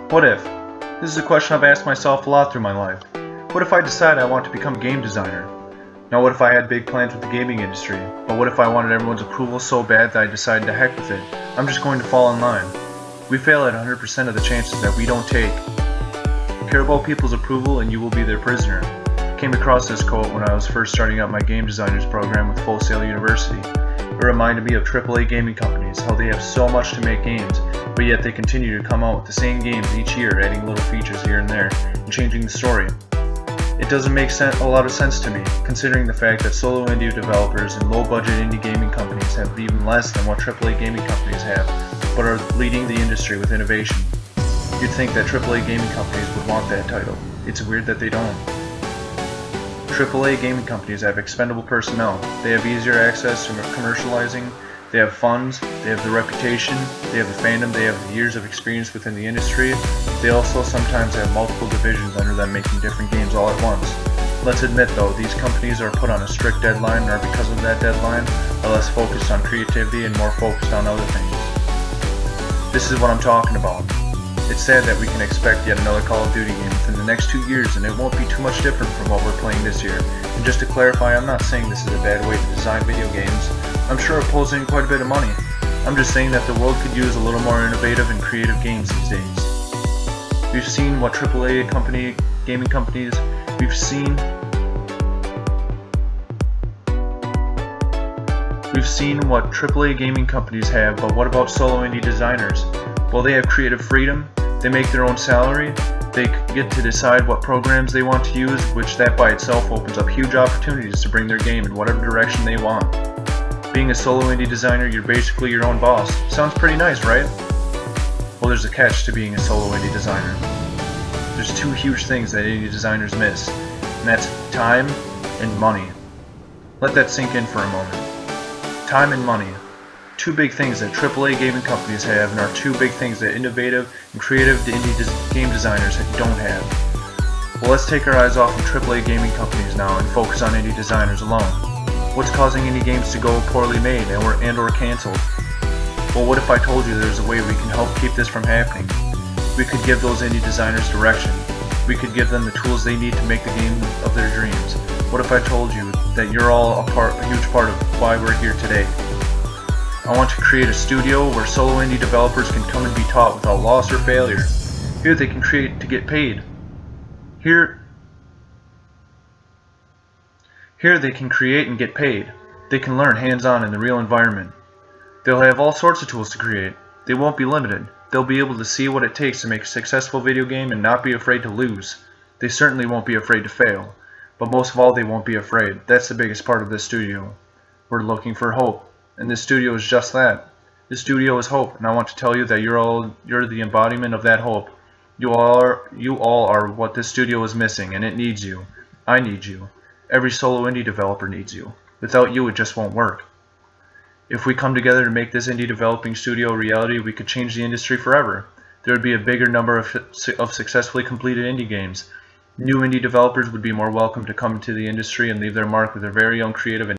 What if? This is a question I've asked myself a lot through my life. What if I decide I want to become a game designer? Now what if I had big plans with the gaming industry? But what if I wanted everyone's approval so bad that I decided to heck with it? I'm just going to fall in line. We fail at 100% of the chances that we don't take. Care about people's approval and you will be their prisoner. I came across this quote when I was first starting out my game designers program with Full Sail University. It reminded me of AAA gaming companies, how they have so much to make games, but yet they continue to come out with the same games each year, adding little features here and there, and changing the story. It doesn't make a lot of sense to me, considering the fact that solo indie developers and low-budget indie gaming companies have even less than what AAA gaming companies have, but are leading the industry with innovation. You'd think that AAA gaming companies would want that title. It's weird that they don't. AAA gaming companies have expendable personnel. They have easier access to commercializing, they have funds, they have the reputation, they have the fandom, they have the years of experience within the industry. They also sometimes have multiple divisions under them making different games all at once. Let's admit though, these companies are put on a strict deadline and are because of that deadline are less focused on creativity and more focused on other things. This is what I'm talking about. It's sad that we can expect yet another Call of Duty game within the next 2 years and it won't be too much different from what we're playing this year. And just to clarify, I'm not saying this is a bad way to design video games. I'm sure it pulls in quite a bit of money. I'm just saying that the world could use a little more innovative and creative games these days. We've seen what AAA gaming companies, we've seen what AAA gaming companies have, but what about solo indie designers? Well, they have creative freedom, they make their own salary, they get to decide what programs they want to use, which that by itself opens up huge opportunities to bring their game in whatever direction they want. Being a solo indie designer, you're basically your own boss. Sounds pretty nice, right? Well, there's a catch to being a solo indie designer. There's two huge things that indie designers miss, and that's time and money. Let that sink in for a moment. Time and money. Two big things that AAA gaming companies have and are two big things that innovative and creative indie game designers don't have. Well, let's take our eyes off of AAA gaming companies now and focus on indie designers alone. What's causing indie games to go poorly made and or canceled? Well, what if I told you there's a way we can help keep this from happening? We could give those indie designers direction. We could give them the tools they need to make the game of their dreams. What if I told you that you're all a huge part of why we're here today? I want to create a studio where solo indie developers can come and be taught without loss or failure. Here they can create to get paid. Here they can create and get paid. They can learn hands-on in the real environment. They'll have all sorts of tools to create. They won't be limited. They'll be able to see what it takes to make a successful video game and not be afraid to lose. They certainly won't be afraid to fail. But most of all, they won't be afraid. That's the biggest part of this studio. We're looking for hope. And this studio is just that. This studio is hope, and I want to tell you that you're the embodiment of that hope. You all are what this studio is missing, and it needs you. I need you. Every solo indie developer needs you. Without you, it just won't work. If we come together to make this indie developing studio a reality, we could change the industry forever. There would be a bigger number of successfully completed indie games. New indie developers would be more welcome to come into the industry and leave their mark with their very own creative